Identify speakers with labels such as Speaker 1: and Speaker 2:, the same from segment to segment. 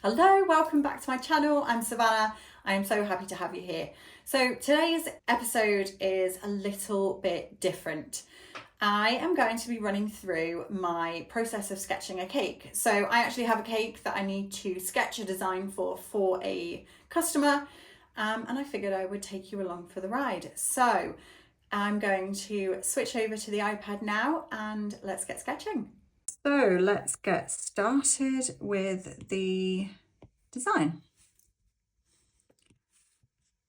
Speaker 1: Hello, welcome back to my channel. I'm Savannah. I am so happy to have you here. So today's episode is a little bit different. I am going to be running through my process of sketching a cake. So I actually have a cake that I need to sketch a design for a customer, and I figured I would take you along for the ride. So I'm going to switch over to the iPad now and let's get sketching. So let's get started with the design.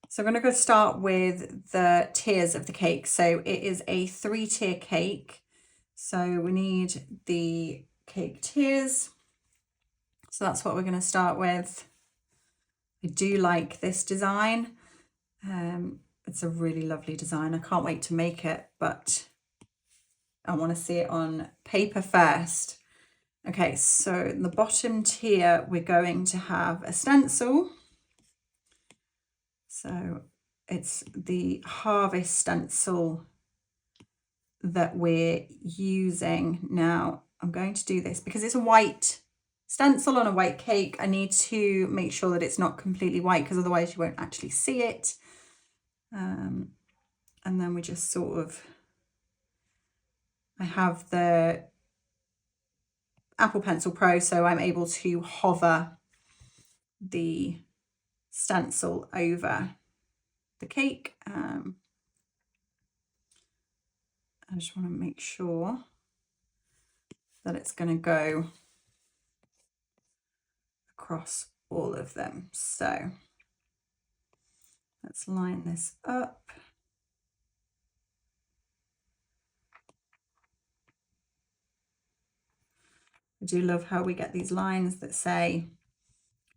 Speaker 1: So I'm going to go start with the tiers of the cake. So it is a 3-tier cake. So we need the cake tiers. So that's what we're going to start with. I do like this design. It's a really lovely design. I can't wait to make it, but I want to see it on paper first. Okay, so in the bottom tier, we're going to have a stencil. So it's the harvest stencil that we're using now. I'm going to do this because it's a white stencil on a white cake. I need to make sure that it's not completely white because otherwise you won't actually see it. And then we just sort of, I have the Apple Pencil Pro, so I'm able to hover the stencil over the cake. I just want to make sure that it's going to go across all of them. So let's line this up. I do love how we get these lines that say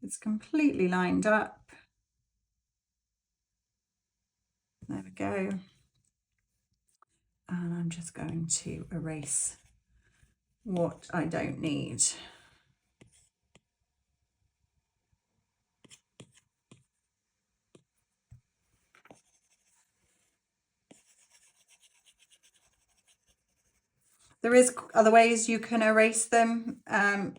Speaker 1: it's completely lined up. There we go. And I'm just going to erase what I don't need. There is other ways you can erase them.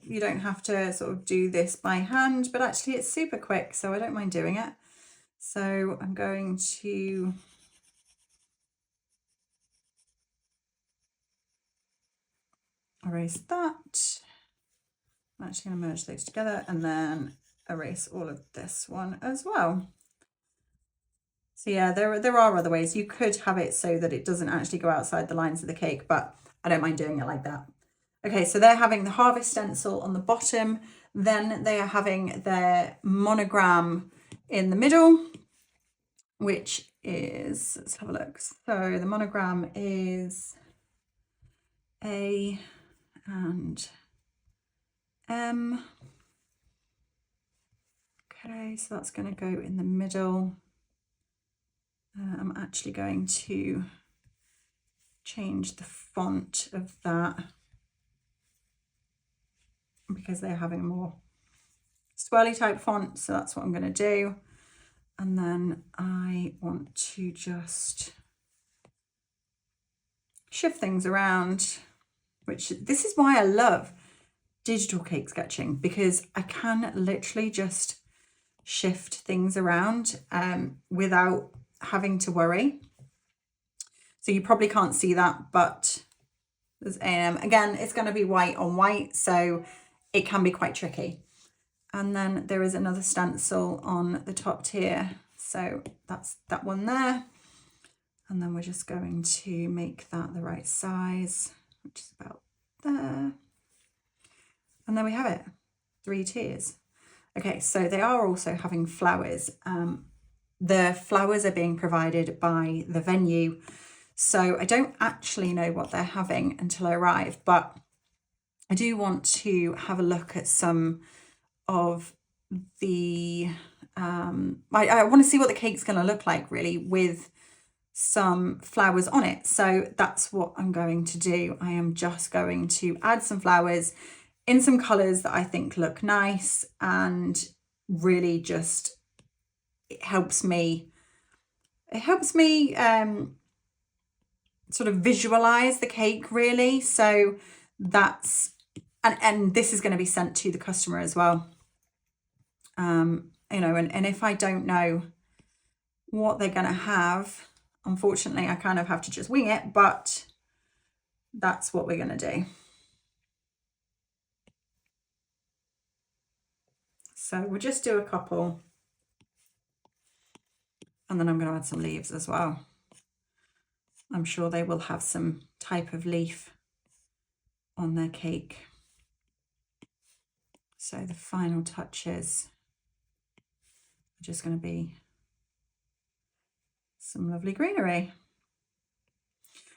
Speaker 1: You don't have to sort of do this by hand, but actually it's super quick, so I don't mind doing it. So I'm going to erase that. I'm actually going to merge those together and then erase all of this one as well. So yeah, there are other ways. You could have it so that it doesn't actually go outside the lines of the cake, but I don't mind doing it like that. Okay, so they're having the harvest stencil on the bottom, then they are having their monogram in the middle, which is, let's have a look. So the monogram is A and M. Okay, so that's going to go in the middle. I'm actually going to change the font of that because they're having a more swirly type font, so that's what I'm going to do. And then I want to just shift things around, which this is why I love digital cake sketching, because I can literally just shift things around without having to worry. So you probably can't see that, but there's again, it's going to be white on white, so it can be quite tricky. And then there is another stencil on the top tier, so that's that one there. And then we're just going to make that the right size, which is about there. And there we have it, 3 tiers. Okay, so they are also having flowers. The flowers are being provided by the venue, so I don't actually know what they're having until I arrive, but I do want to have a look at some of the, I want to see what the cake's going to look like really with some flowers on it. So that's what I'm going to do. I am just going to add some flowers in some colours that I think look nice, and really just it helps me sort of visualize the cake really. So that's and this is going to be sent to the customer as well. You know, and if I don't know what they're going to have, unfortunately, I kind of have to just wing it, but that's what we're going to do. So we'll just do a couple, and then I'm going to add some leaves as well. I'm sure they will have some type of leaf on their cake. So the final touches are just going to be some lovely greenery,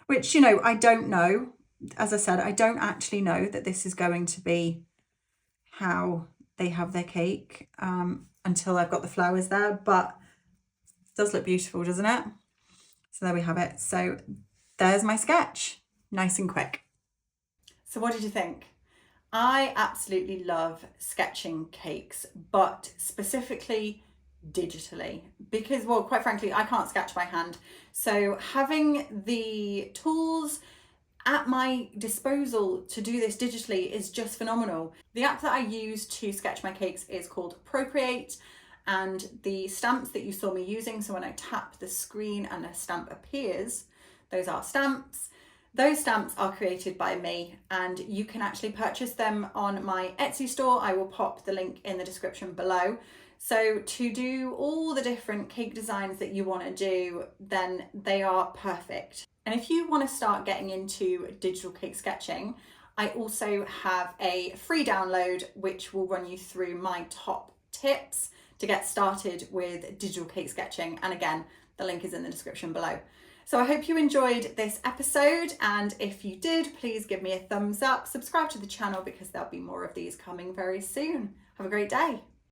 Speaker 1: which, you know, I don't know. As I said, I don't actually know that this is going to be how they have their cake until I've got the flowers there, but it does look beautiful, doesn't it? So there we have it. So there's my sketch, nice and quick. So what did you think? I absolutely love sketching cakes, but specifically digitally, because, well, quite frankly, I can't sketch by hand. So having the tools at my disposal to do this digitally is just phenomenal. The app that I use to sketch my cakes is called Procreate, and the stamps that you saw me using, so when I tap the screen and a stamp appears, those are stamps. Those stamps are created by me, and you can actually purchase them on my Etsy store. I will pop the link in the description below. So to do all the different cake designs that you want to do, then they are perfect. And if you want to start getting into digital cake sketching, I also have a free download which will run you through my top tips to get started with digital cake sketching. And again, the link is in the description below. So I hope you enjoyed this episode, and if you did, please give me a thumbs up, subscribe to the channel because there'll be more of these coming very soon. Have a great day.